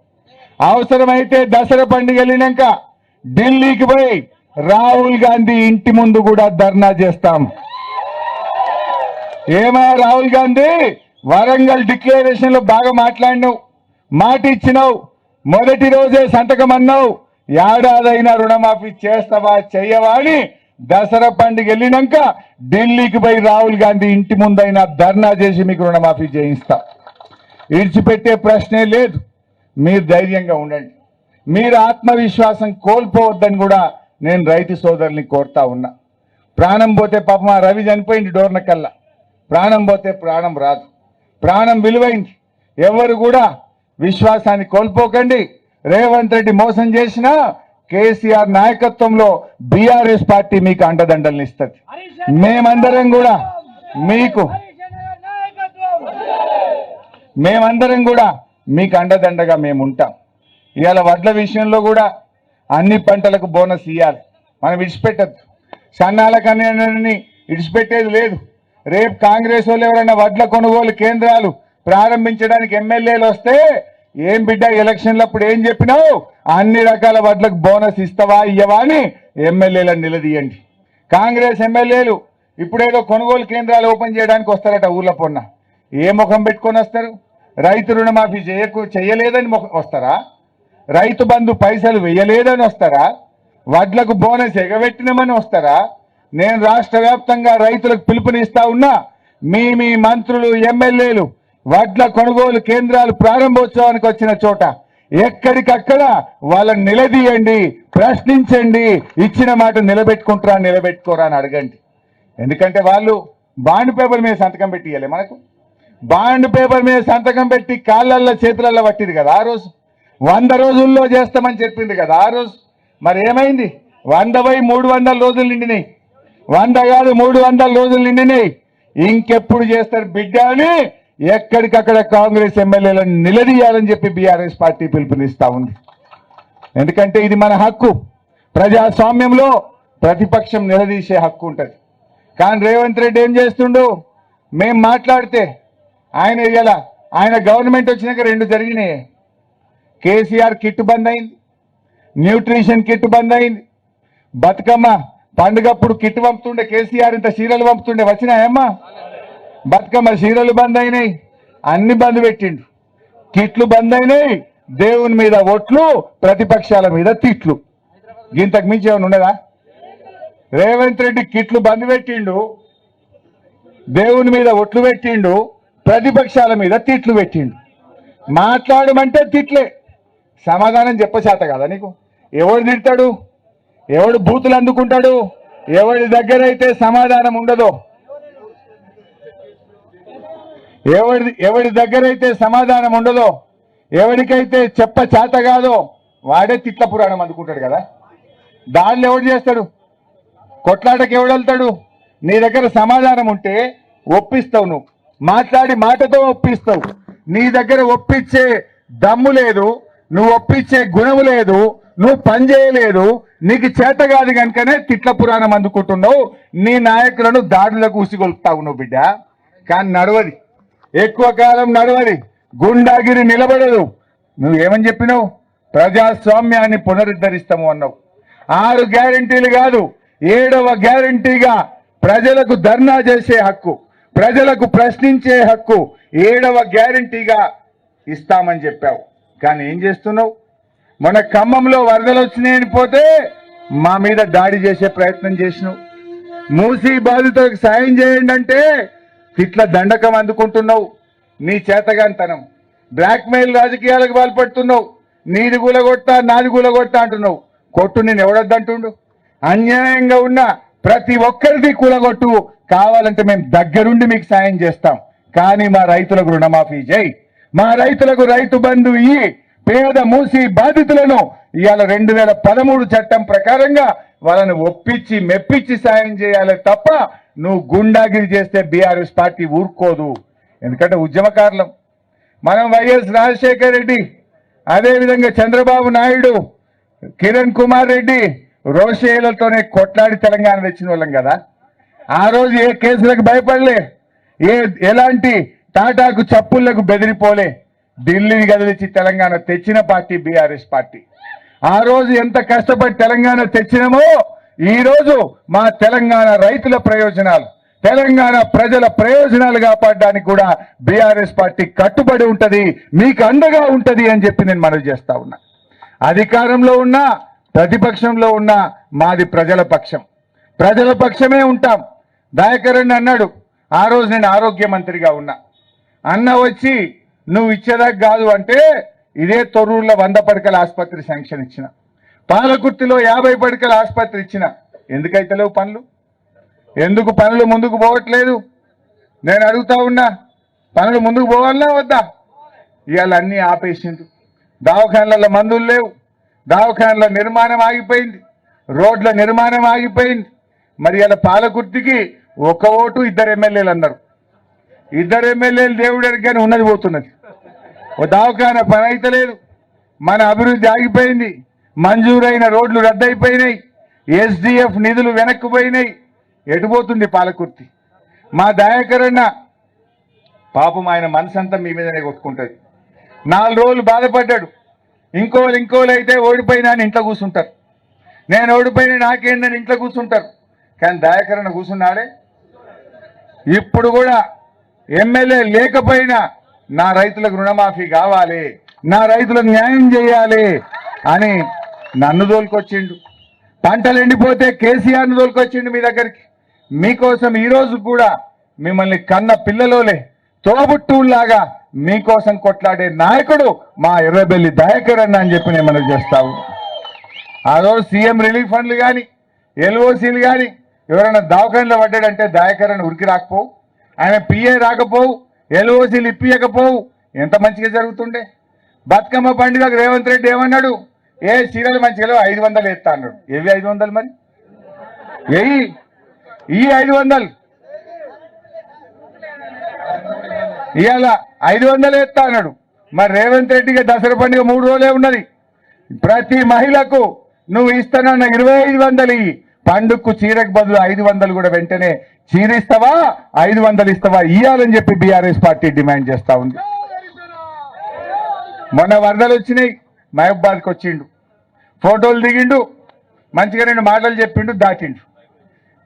అవసరమైతే దసరా పండుగ వెళ్ళినాక ఢిల్లీకి పోయి రాహుల్ గాంధీ ఇంటి ముందు కూడా ధర్నా చేస్తాం. ఏమయ్యా రాహుల్ గాంధీ, వరంగల్ డిక్లరేషన్ లో బాగా మాట్లాడినావు, మాట ఇచ్చినావు, మొదటి రోజే సంతకం అన్నావు, ఏడాదైనా రుణమాఫీ చేస్తావా చెయ్యవా అని దసరా పండుగ వెళ్ళినాక ఢిల్లీకి పోయి రాహుల్ గాంధీ ఇంటి ముందైనా ధర్నా చేసి మీకు రుణమాఫీ చేయిస్తా. ఇడిచిపెట్టే ప్రశ్నే లేదు. మీరు ధైర్యంగా ఉండండి, మీరు ఆత్మవిశ్వాసం కోల్పోవద్దని కూడా నేను రైతు సోదరుల్ని కోరుతా ఉన్నా. ప్రాణం పోతే పాపం ఆ రవి చనిపోయింది డోర్నకల్లా, ప్రాణం పోతే ప్రాణం రాదు, ప్రాణం విలువైంది. ఎవరు కూడా విశ్వాసాన్ని కోల్పోకండి. రేవంత్ రెడ్డి మోసం చేసినా కేసీఆర్ నాయకత్వంలో బీఆర్ఎస్ పార్టీ మీకు అండదండల్ని ఇస్తుంది. మేమందరం కూడా మీకు అండదండగా మేము ఉంటాం. ఇవాళ వడ్ల విషయంలో కూడా అన్ని పంటలకు బోనస్ ఇవ్వాలి, మనం విడిచిపెట్టద్దు. సన్నాలకు అన్ని విడిచిపెట్టేది లేదు. రేపు కాంగ్రెస్ వాళ్ళు ఎవరైనా వడ్ల కొనుగోలు కేంద్రాలు ప్రారంభించడానికి ఎమ్మెల్యేలు వస్తే ఏం బిడ్డ ఎలక్షన్లప్పుడు ఏం చెప్పినావు, అన్ని రకాల వడ్లకు బోనస్ ఇస్తావా ఇయ్యవా అని ఎమ్మెల్యేలను నిలదీయండి. కాంగ్రెస్ ఎమ్మెల్యేలు ఇప్పుడేదో కొనుగోలు కేంద్రాలు ఓపెన్ చేయడానికి వస్తారట ఊర్ల పొన్న. ఏ ముఖం పెట్టుకొని వస్తారు? రైతు రుణమాఫీ చేయలేదని వస్తారా? రైతు బంధు పైసలు వేయలేదని వస్తారా? వడ్లకు బోనస్ ఎగబెట్టినమని వస్తారా? నేను రాష్ట్ర వ్యాప్తంగా రైతులకు పిలుపునిస్తా ఉన్నా, మీ మంత్రులు ఎమ్మెల్యేలు వడ్ల కొనుగోలు కేంద్రాలు ప్రారంభోత్సవానికి వచ్చిన చోట ఎక్కడికక్కడ వాళ్ళని నిలదీయండి, ప్రశ్నించండి, ఇచ్చిన మాట నిలబెట్టుకోరా అని అడగండి. ఎందుకంటే వాళ్ళు బాండ్ పేపర్ మీద సంతకం పెట్టి ఇవ్వలే మనకు. బాండ్ పేపర్ మీద సంతకం పెట్టి కాళ్ళల్లో చేతులల్లో పట్టింది కదా ఆ రోజు. 100 రోజుల్లో చేస్తామని చెప్పింది కదా ఆ రోజు. మరి ఏమైంది? 100/300 రోజులు నిండినాయి. 100 కాదు 300 రోజులు నిండినాయి. ఇంకెప్పుడు చేస్తారు బిడ్డ అని ఎక్కడికక్కడ కాంగ్రెస్ ఎమ్మెల్యేలను నిలదీయాలని చెప్పి బీఆర్ఎస్ పార్టీ పిలుపునిస్తా ఉంది. ఎందుకంటే ఇది మన హక్కు. ప్రజాస్వామ్యంలో ప్రతిపక్షం నిలదీసే హక్కు ఉంటుంది. కానీ రేవంత్ రెడ్డి ఏం చేస్తుండు? మేం మాట్లాడితే ఆయన గవర్నమెంట్ వచ్చినాక 2 జరిగినాయి. కేసీఆర్ కిట్ బంద్ అయింది, న్యూట్రిషన్ కిట్ బంద్ అయింది. బతుకమ్మ పండుగప్పుడు కిట్ పంపుతుండే కేసీఆర్, ఇంత చీరలు పంపుతుండే, వచ్చినాయమ్మా? బతుకమ్మ చీరలు బంద్ అయినాయి, అన్ని బంద్ పెట్టిండు. కిట్లు బంద్ అయినాయి, దేవుని మీద ఒట్లు, ప్రతిపక్షాల మీద తిట్లు. ఇంతకు మించి ఏమైనా ఉండదా? రేవంత్ రెడ్డి కిట్లు బంద్ పెట్టిండు, దేవుని మీద ఒట్లు పెట్టిండు, ప్రతిపక్షాల మీద తిట్లు పెట్టిండు. మాట్లాడమంటే తిట్లే, సమాధానం చెప్పచేత కదా నీకు? ఎవడు తిడతాడు? ఎవడు బూతులు అందుకుంటాడు? ఎవడి దగ్గర అయితే సమాధానం ఉండదో, ఎవడి దగ్గర అయితే సమాధానం ఉండదో, ఎవరికైతే చేత కాదో వాడే తిట్ల పురాణం అందుకుంటాడు కదా. దానిలో ఎవడు చేస్తాడు? కొట్లాటకి ఎవడు వెళ్తాడు? నీ దగ్గర సమాధానం ఉంటే ఒప్పిస్తావు, నువ్వు మాట్లాడి మాటతో ఒప్పిస్తావు. నీ దగ్గర ఒప్పించే దమ్ము లేదు, నువ్వు ఒప్పించే గుణము లేదు, నువ్వు పని చేయలేదు, నీకు చేత కాదు కనుకనే తిట్ల పురాణం అందుకుంటున్నావు. నీ నాయకులను దాడులకు ఉసిగొలుపుతావు నువ్వు బిడ్డ. కానీ నడవది, ఎక్కువ కాలం నడవది, గుండాగిరి నిలబడదు. నువ్వేమని చెప్పినావు? ప్రజాస్వామ్యాన్ని పునరుద్ధరిస్తాము అన్నావు. 6 గ్యారంటీలు కాదు, 7వ గ్యారంటీగా ప్రజలకు ధర్నా చేసే హక్కు, ప్రజలకు ప్రశ్నించే హక్కు 7వ గ్యారంటీగా ఇస్తామని చెప్పావు. కానీ ఏం చేస్తున్నావు? మన ఖమ్మంలో వరదలు వచ్చినాయని పోతే మా మీద దాడి చేసే ప్రయత్నం చేసినావు. మూసీ బాధితులకు సాయం చేయండి అంటే తిట్ల దండకం అందుకుంటున్నావు. నీ చేతగాంతనం, బ్లాక్మెయిల్ రాజకీయాలకు పాల్పడుతున్నావు. నీది కూలగొట్టా నాది కూలగొట్టా అంటున్నావు. కొట్టు, నేను ఎవడొద్దంటుండు? అన్యాయంగా ఉన్న ప్రతి ఒక్కరిది కూలగొట్టు, కావాలంటే మేము దగ్గరుండి మీకు సాయం చేస్తాం. కానీ మా రైతులకు రుణమాఫీ చేయి, మా రైతులకు రైతు బంధు ఇయ్యి. పేద మూసి బాధితులను ఇవాళ 2013 చట్టం ప్రకారంగా వాళ్ళని ఒప్పించి మెప్పించి సాయం చేయాలి తప్ప నువ్వు గుండాగిరి చేస్తే బీఆర్ఎస్ పార్టీ ఊరుకోదు. ఎందుకంటే ఉద్యమకారులం మనం. వైఎస్ రాజశేఖర్ రెడ్డి, అదేవిధంగా చంద్రబాబు నాయుడు, కిరణ్ కుమార్ రెడ్డి రోషేలతోనే కొట్లాడి తెలంగాణ తెచ్చిన వాళ్ళం కదా. ఆ రోజు ఏ కేసులకు భయపడలే, ఎలాంటి టాటాకు చప్పుళ్లకు బెదిరిపోలే. ఢిల్లీని కదిలించి తెలంగాణ తెచ్చిన పార్టీ బీఆర్ఎస్ పార్టీ. ఆ రోజు ఎంత కష్టపడి తెలంగాణ తెచ్చినామో ఈ రోజు మా తెలంగాణ రైతుల ప్రయోజనాలు, తెలంగాణ ప్రజల ప్రయోజనాలు కాపాడడానికి కూడా బీఆర్ఎస్ పార్టీ కట్టుబడి ఉంటది, మీకు అండగా ఉంటది అని చెప్పి నేను మనవి చేస్తా ఉన్నా. అధికారంలో ఉన్నా ప్రతిపక్షంలో ఉన్నా మాది ప్రజల పక్షం, ప్రజల పక్షమే ఉంటాం. దయాకర్ రెడ్డి అన్నాడు, ఆ రోజు నేను ఆరోగ్య మంత్రిగా ఉన్నా, అన్న వచ్చి నువ్వు ఇచ్చేదాకా కాదు అంటే ఇదే తొర్రూరులో 100 పడకల ఆసుపత్రి శాంక్షన్ ఇచ్చిన, పాలకుర్తిలో 50 పడకల ఆసుపత్రి ఇచ్చిన. ఎందుకైతే లేవు పనులు? ఎందుకు పనులు ముందుకు పోవట్లేదు? నేను అడుగుతా ఉన్నా, పనులు ముందుకు పోవాలన్నా వద్దా? ఇవాళ అన్నీ ఆపేసిండ్రు. దవాఖానల మందులు లేవు, దవాఖానల నిర్మాణం ఆగిపోయింది, రోడ్ల నిర్మాణం ఆగిపోయింది. మరి ఇలా పాలకుర్తికి 1 ఓటు 2 ఎమ్మెల్యేలు అన్నారు. 2 ఎమ్మెల్యేలు దేవుడికి కానీ ఉన్నది పోతున్నది. ఓ దవాఖాన పని అయితే లేదు, మన అభివృద్ధి ఆగిపోయింది, మంజూరైన రోడ్లు రద్దయిపోయినాయి, ఎస్డిఎఫ్ నిధులు వెనక్కిపోయినాయి. ఎటుపోతుంది పాలకుర్తి? మా దయాకర్ అన్న పాపం ఆయన మనసంతా మీ మీదనే కొట్టుకుంటుంది. 4 రోజులు బాధపడ్డాడు. ఇంకోళ్ళు అయితే ఓడిపోయినా అని ఇంట్లో కూర్చుంటారు, నేను ఓడిపోయినా నాకేందని ఇంట్లో కూర్చుంటారు. కానీ దయాకర్ అన్న కూర్చున్నాడే. ఇప్పుడు కూడా ఎమ్మెల్యే లేకపోయినా నా రైతులకు రుణమాఫీ కావాలి, నా రైతులకు న్యాయం చేయాలి అని నన్ను తోలుకొచ్చిండు. పంటలు ఎండిపోతే కేసీఆర్ను తోలుకొచ్చిండు మీ దగ్గరికి. మీకోసం ఈరోజు కూడా మిమ్మల్ని కన్న పిల్లలోలే తోబుట్టులాగా మీకోసం కొట్లాడే నాయకుడు మా ఎర్రబెల్లి దయాకర్ అన్న అని చెప్పి నేను మనకు చేస్తావు. ఆ రోజు సీఎం రిలీఫ్ ఫండ్లు కానీ ఎల్ఓసీలు కానీ ఎవరైనా దవాఖానలో పడ్డాడంటే దయాకర్ అన్న ఉరికి రాకపోవు, ఆయన పిఏ రాకపోవు, ఎల్ఓసీలు ఇప్పియకపోవు. ఎంత మంచిగా జరుగుతుండే. బతుకమ్మ పండుగకు రేవంత్ రెడ్డి ఏమన్నాడు? ఏ చీరలు మంచిగా 500 ఎత్తా అన్నాడు. ఏవి 500? మరి ఈ 500 ఇవాళ 500 ఎత్తా అన్నాడు. మరి రేవంత్ రెడ్డికి దసరా పండుగ 3 రోజులే ఉన్నది. ప్రతి మహిళకు నువ్వు ఇస్తానన్న 2500 ఇయ్యి, పండుగకు చీరకు బదులు 500 కూడా వెంటనే చీర ఇస్తావా, 500 ఇస్తావా ఇయ్యాలని చెప్పి బీఆర్ఎస్ పార్టీ డిమాండ్ చేస్తా ఉంది. మొన్న వరదలు వచ్చినాయి, మహబూబాద్కి వచ్చిండు, ఫోటోలు దిగిండు, మంచిగా 2 మాటలు చెప్పిండు, దాటిండు,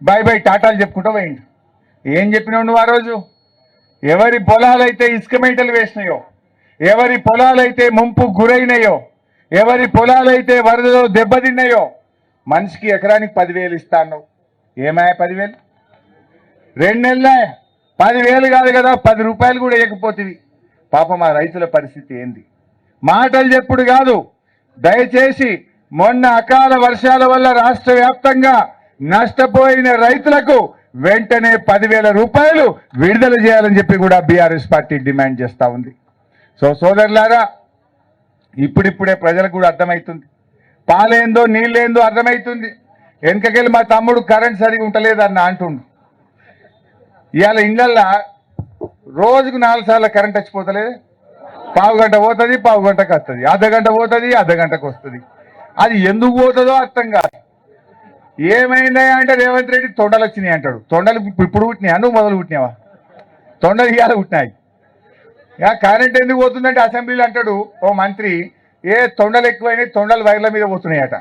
బై బై టాటాలు చెప్పుకుంటూ పోయిండు. ఏం చెప్పినావు నువ్వు ఆ రోజు? ఎవరి పొలాలైతే ఇసుక మేటలు వేసినాయో, ఎవరి పొలాలైతే ముంపు గురైనాయో, ఎవరి పొలాలైతే వరదలో దెబ్బతిన్నాయో మనిషికి ఎకరానికి 10,000 ఇస్తా అన్నావు. ఏమాయ 10,000? 2 నెలలే 10,000 కాదు కదా, 10 రూపాయలు కూడా ఇవ్వకపోతుంది. పాపం ఆ రైతుల పరిస్థితి ఏంది? మాటలు చెప్పుడు కాదు, దయచేసి మొన్న అకాల వర్షాల వల్ల రాష్ట్ర వ్యాప్తంగా నష్టపోయిన రైతులకు వెంటనే 10,000 రూపాయలు విడుదల చేయాలని చెప్పి కూడా బీఆర్ఎస్ పార్టీ డిమాండ్ చేస్తూ ఉంది. సో సోదరులారా, ఇప్పుడిప్పుడే ప్రజలకు కూడా అర్థమవుతుంది, పాలేందో నీళ్ళేందో అర్థమవుతుంది. వెనకకెళ్ళి మా తమ్ముడు కరెంట్ సరిగా ఉంటలేదన్న అంటుండు. ఇవాళ ఇళ్ళల్లో రోజుకు 4 సార్లు కరెంట్ వచ్చిపోతలేదు. పావు గంట పోతుంది, పావు గంటకు వస్తుంది, అర్ధగంట పోతుంది, అర్ధగంటకు వస్తుంది. అది ఎందుకు పోతుందో అర్థం కాదు. ఏమైందా అంటే రేవంత్ రెడ్డి తొండలు వచ్చినాయి అంటాడు. తొండలు ఇప్పుడు పుట్టినాయా? నువ్వు మొదలు పుట్టినావా? తొండలు ఇవాళ పుట్టినాయి. కరెంట్ ఎందుకు పోతుందంటే అసెంబ్లీలో అంటాడు ఓ మంత్రి, ఏ తొండలు ఎక్కువైనాయి, తొండలు వైర్ల మీద పోతున్నాయట.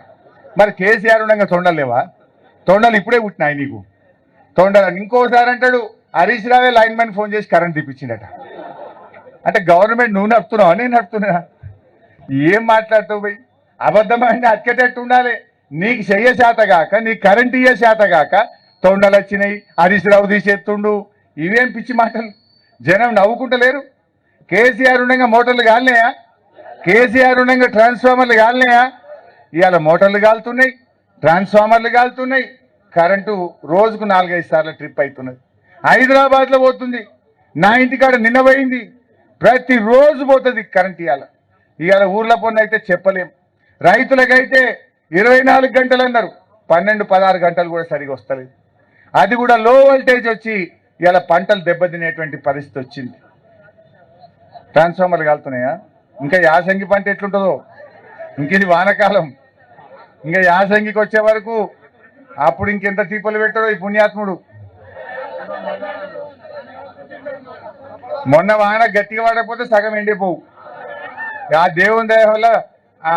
మరి కేసీఆర్ ఉండగా తొండలు లేవా? తొండలు ఇప్పుడే పుట్టినాయి నీకు తొండలు. ఇంకోసారి అంటాడు హరీష్ రావే లైన్ మ్యాన్ ఫోన్ చేసి కరెంట్ తెప్పించిండట. అంటే గవర్నమెంట్ నువ్వు నడుపుతున్నావా, నేను నడుపుతున్నా? ఏం మాట్లాడుతావు పోయి? అబద్ధమైన అతికేటట్టు ఉండాలి. నీకు చెయ్య శాతగాక, నీకు కరెంట్ ఇయ్యే శాతగాక తొండలు వచ్చినాయి, హరీష్ రావు తీసేస్తుండు. ఇవేం పిచ్చి మాటలు? జనం నవ్వుకుంటలేరు. కేసీఆర్ ఉండగా మోటార్లు కాలినాయా? కేసీఆర్ ఉండగా ట్రాన్స్ఫార్మర్లు కాలినాయా? ఇవాళ మోటార్లు కాలుతున్నాయి, ట్రాన్స్ఫార్మర్లు కాలుతున్నాయి, కరెంటు రోజుకు 4-5 సార్లు ట్రిప్ అవుతున్నది. హైదరాబాద్లో పోతుంది, నా ఇంటికాడ నిన్న పోయింది, ప్రతిరోజు పోతుంది కరెంట్. ఇవాళ ఊర్లో పొన్న అయితే చెప్పలేం. రైతులకైతే 24 గంటలు అన్నారు, 12-16 గంటలు కూడా సరిగా వస్తలేదు. అది కూడా లో వోల్టేజ్ వచ్చి ఇవాళ పంటలు దెబ్బతినేటువంటి పరిస్థితి వచ్చింది. ట్రాన్స్ఫార్మర్లు కాలుతున్నాయా? ఇంకా యాసంగి పంట ఎట్లుంటుందో, ఇంక ఇది వానకాలం, ఇంకా యాసంగికి వచ్చే వరకు అప్పుడు ఇంకెంత తీపలు పెట్టాడో ఈ పుణ్యాత్ముడు. మొన్న వాన గట్టిగా పడకపోతే సగం ఎండిపోవు. ఆ దేవుని దయ వల్ల, ఆ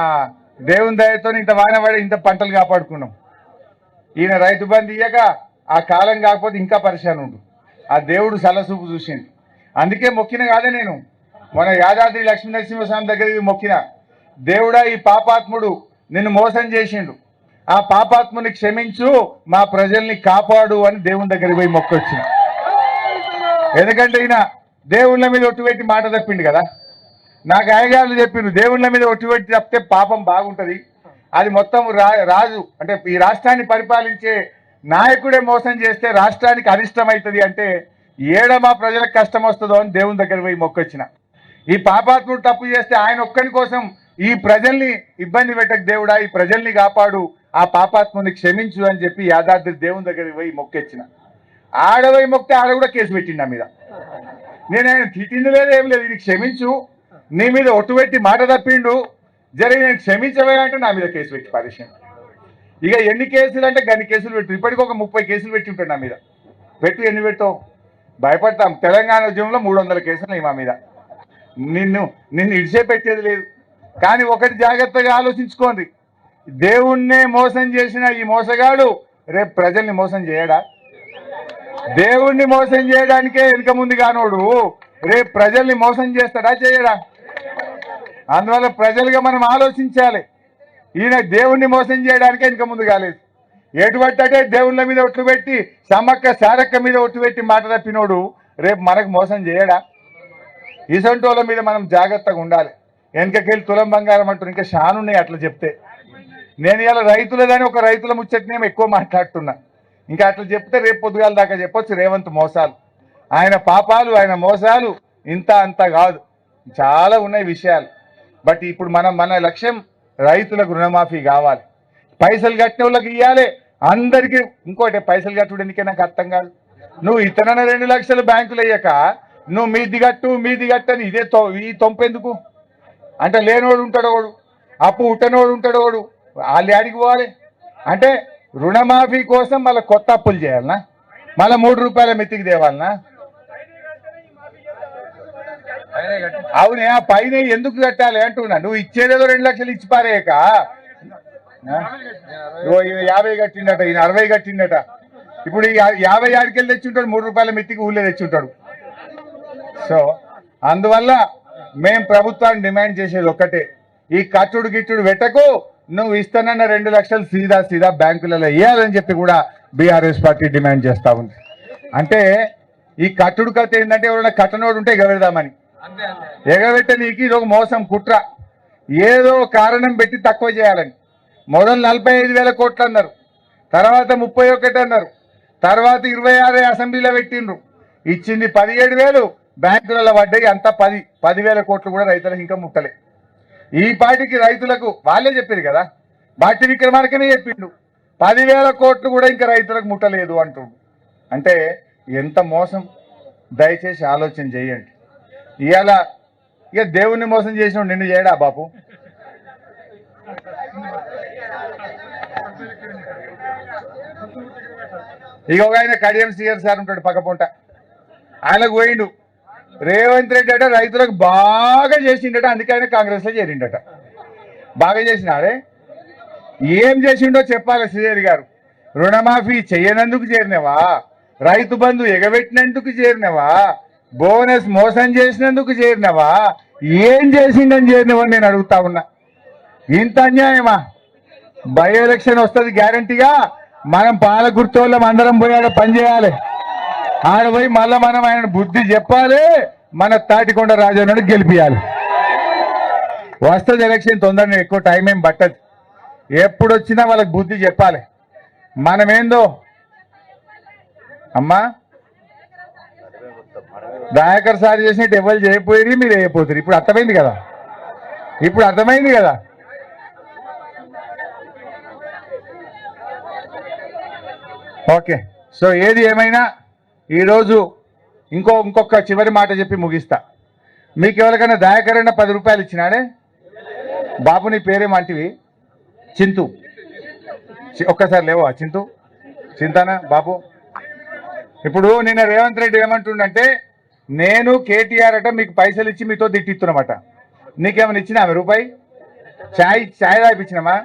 దేవుని దయతో ఇంత వాన పడి ఇంత పంటలు కాపాడుకున్నాం. ఈయన రైతు బంధు ఇయ్యక ఆ కాలం కాకపోతే ఇంకా పరిశాన్ ఉండు. ఆ దేవుడు సలసూపు చూసిండు. అందుకే మొక్కిన కాదే నేను, మన యాదాద్రి లక్ష్మీనరసింహస్వామి దగ్గరికి మొక్కిన, దేవుడా ఈ పాపాత్ముడు నిన్ను మోసం చేసిండు, ఆ పాపాత్ముని క్షమించు, మా ప్రజల్ని కాపాడు అని దేవుని దగ్గరికి పోయి మొక్కొచ్చిన. ఎందుకంటే ఈయన దేవుళ్ళ మీద ఒట్టుపెట్టి మాట తప్పిండు కదా. నాకు అయ్యగారులు చెప్పిండు, దేవుళ్ళ మీద ఒట్టుపెట్టి తప్పితే పాపం బాగుంటుంది, అది మొత్తం రాజు అంటే ఈ రాష్ట్రాన్ని పరిపాలించే నాయకుడే మోసం చేస్తే రాష్ట్రానికి అరిష్టం అవుతుంది, అంటే ఏడ మా ప్రజలకు కష్టం వస్తుందో అని దేవుని దగ్గర పోయి మొక్కొచ్చిన. ఈ పాపాత్ముడు తప్పు చేస్తే ఆయన ఒక్కని కోసం ఈ ప్రజల్ని ఇబ్బంది పెట్టక, దేవుడా ఈ ప్రజల్ని కాపాడు, ఆ పాపాత్ముని క్షమించు అని చెప్పి యాదాద్రి దేవుని దగ్గరికి పోయి మొక్కొచ్చిన. ఆడపోయి మొక్కితే ఆడ కూడా కేసు పెట్టిండు నా మీద. నేను ఆయన తిట్టింది లేదు, ఏం లేదు, ఇది క్షమించు, నీ మీద ఒట్టుపెట్టి మాట తప్పిండు, జరిగి నేను క్షమించవేనంటే నా మీద కేసు పెట్టి పరిచయం. ఇక ఎన్ని కేసులు అంటే గన్ని కేసులు పెట్టు, ఇప్పటికి ఒక 30 కేసులు పెట్టి ఉంటాడు నా మీద. పెట్టు, ఎన్ని పెట్టావు? భయపడతాం. తెలంగాణ ఉద్యమంలో 300 కేసులు మా మీద. నిన్ను ఇడిసే పెట్టేది లేదు. కానీ ఒకటి జాగ్రత్తగా ఆలోచించుకోండి, దేవుణ్ణే మోసం చేసిన ఈ మోసగాడు రేపు ప్రజల్ని మోసం చేయడా? దేవుణ్ణి మోసం చేయడానికే వెనుక ముందు కానోడు రేపు ప్రజల్ని మోసం చేస్తాడా, చేయడా? అందువల్ల ప్రజలుగా మనం ఆలోచించాలి. ఈయన దేవుణ్ణి మోసం చేయడానికే వెనుక ముందు కాలేదు. ఎటువంటి అంటే దేవుళ్ళ మీద ఒట్లు పెట్టి, సమ్మక్క సారక్క మీద ఒట్లు పెట్టి మాట తప్పినోడు రేపు మనకు మోసం చేయడా? ఇసంటోళ్ళ మీద మనం జాగ్రత్తగా ఉండాలి. వెనకకెళ్ళి తులం బంగారం అంటారు, ఇంకా షానున్నాయి అట్లా చెప్తే. నేను ఇలా రైతులదని ఒక రైతుల ముచ్చట్నేమో ఎక్కువ మాట్లాడుతున్నా. ఇంకా అట్లా చెప్తే రేపు పొద్దుగాల దాకా చెప్పొచ్చు రేవంత్ మోసాలు, ఆయన పాపాలు, ఆయన మోసాలు ఇంత అంత కాదు, చాలా ఉన్నాయి విషయాలు. బట్ ఇప్పుడు మన లక్ష్యం రైతులకు రుణమాఫీ కావాలి, పైసలు కట్టిన వాళ్ళకి ఇవ్వాలి అందరికీ. ఇంకోటి, పైసలు కట్టుడు ఎందుకే నాకు అర్థం కాదు. నువ్వు ఇతనన్న 2 లక్షలు బ్యాంకులు అయ్యాక నువ్వు మీది కట్టని ఇదే ఈ తొంపెందుకు? అంటే లేనోడు ఉంటాడు వాడు, అప్పు ఉట్టనోడు ఉంటాడు వాడు, వాళ్ళు ఆడికి పోవాలి. అంటే రుణమాఫీ కోసం మళ్ళీ కొత్త అప్పులు చేయాలనా? మళ్ళీ 3 రూపాయల మెత్తికి తేవాలనా? అవునే, ఆ పైన ఎందుకు కట్టాలి అంటున్నా. నువ్వు ఇచ్చేదేదో 2 లక్షలు ఇచ్చి పారేయక 50 కట్టిండట, ఈయన 60 కట్టిండట. ఇప్పుడు 50 ఆడికెళ్ళి తెచ్చుంటాడు, 3 రూపాయల మెత్తికి ఊళ్ళో తెచ్చుంటాడు. సో అందువల్ల మేం ప్రభుత్వాన్ని డిమాండ్ చేసేది ఒక్కటే, ఈ కట్టుడు గిట్టుడు పెట్టకు, నువ్వు ఇస్తానన్న 2 లక్షలు సీదా బ్యాంకులలో వేయాలని చెప్పి కూడా బీఆర్ఎస్ పార్టీ డిమాండ్ చేస్తా ఉంది. అంటే ఈ కట్టుడు కథ ఏంటంటే ఎవరైనా కట్టనోడు ఉంటే ఎగబెడదామని, ఎగబెట్టే నీకు ఇది ఒక మోసం, కుట్ర, ఏదో కారణం పెట్టి తక్కువ చేయాలని. మొదలు 45,000 కోట్లు అన్నారు, తర్వాత 31 అన్నారు, తర్వాత 26 అసెంబ్లీలో పెట్టిండ్రు, ఇచ్చింది 17,000, బ్యాంకులలో పడ్డాయి అంతా 10,000 కోట్లు కూడా రైతులకు ఇంకా ముట్టలే. ఈ పార్టీకి రైతులకు వాళ్ళే చెప్పారు కదా, బాటి విక్రమార్కనే చెప్పిండు 10,000 కోట్లు కూడా ఇంకా రైతులకు ముట్టలేదు అంటుండు. అంటే ఎంత మోసం, దయచేసి ఆలోచన చేయండి. ఇవాళ ఇక దేవుణ్ణి మోసం చేసిన నిన్ను చేయడా బాపు? ఇక ఒక ఆయన కడియం శ్రీహరి సార్ ఉంటాడు పక్కపొంట, ఆయనకు పోయిండు. రేవంత్ రెడ్డి అట రైతులకు బాగా చేసిండట, అందుకే ఆయన కాంగ్రెస్లో చేరిండట. బాగా చేసినాడే, ఏం చేసిండో చెప్పాలి శ్రీహరి గారు. రుణమాఫీ చేయనందుకు చేరినవా? రైతు బంధు ఎగబెట్టినందుకు చేరినవా? బోనస్ మోసం చేసినందుకు చేరినవా? ఏం చేసిండని చేరినవని నేను అడుగుతా ఉన్నా. ఇంత అన్యాయమా? బై ఎలక్షన్ వస్తుంది గ్యారంటీగా, మనం పాలకుర్తోళ్ళం అందరం పోయాడ పని చేయాలి. ఆడపోయి మళ్ళా మనం ఆయన బుద్ధి చెప్పాలి, మన తాటికొండ రాజన్నను గెలిపియాలి. వస్తుంది ఎలక్షన్ తొందరగా, ఎక్కువ టైం ఏం పట్టదు. ఎప్పుడు వచ్చినా వాళ్ళకి బుద్ధి చెప్పాలి. మనమేందో అమ్మా దయాకర్ సార్ చేసినట్టు ఎవరు చేయకపోయి మీరు అయిపోతారు. ఇప్పుడు అర్థమైంది కదా, ఓకే. సో ఏది ఏమైనా ఈరోజు ఇంకొక చివరి మాట చెప్పి ముగిస్తా. మీకు ఎవరికైనా దయాకరణ 10 రూపాయలు ఇచ్చినాడే? బాబు నీ పేరేమంటివి? చింతు. ఒక్కసారి లేవా చింతు? చింతానా బాబు? ఇప్పుడు నిన్న రేవంత్ రెడ్డి ఏమంటుండంటే, నేను కేటీఆర్ అట మీకు పైసలు ఇచ్చి మీతో తిట్టిస్తున్నామట. నీకేమైనా ఇచ్చినామే రూపాయి? ఛాయ్ తాగిపించినామా?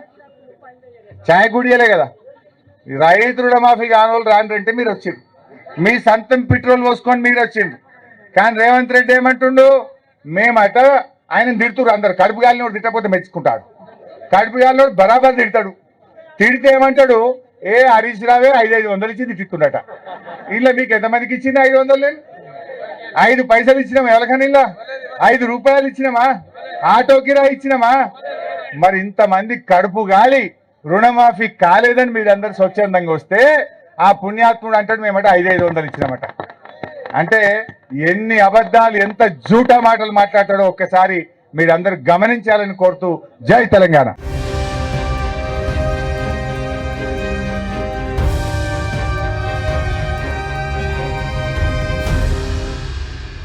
ఛాయ్ గుడియలే కదా. రైతు రుణమాఫీ కానోళ్ళు రాండ్రంటే మీరు వచ్చిండ్రు, మీ సొంతం పెట్రోల్ పోసుకొని మీరు వచ్చిండ్రు. కానీ రేవంత్ రెడ్డి ఏమంటుండు, మేమట ఆయన తిడుతురు అందరు. కడుపు గాలినోడు తిట్టకపోతే మెచ్చుకుంటాడు, కడుపు గాలినోడు బరాబర్ తిడతాడు. తిడితే ఏమంటాడు, ఏ హరీష్ రావే 500 ఇచ్చి తిట్టుకున్నట. ఇలా మీకు ఎంతమందికి ఇచ్చింది 500? 5 పైసలు ఇచ్చినామా ఎవరికైనా? ఇలా 5 రూపాయలు ఇచ్చినామా? ఆటో కిరా ఇచ్చినామా? మరి ఇంతమంది కడుపు గాలి రుణమాఫీ కాలేదని మీరందరూ స్వచ్ఛందంగా వస్తే ఆ పుణ్యాత్ముడు అంటాడు మేమట 500 ఇచ్చినామట. అంటే ఎన్ని అబద్ధాలు, ఎంత జూటా మాటలు మాట్లాడతాడో ఒక్కసారి మీరందరూ గమనించాలని కోరుతూ జై తెలంగాణ.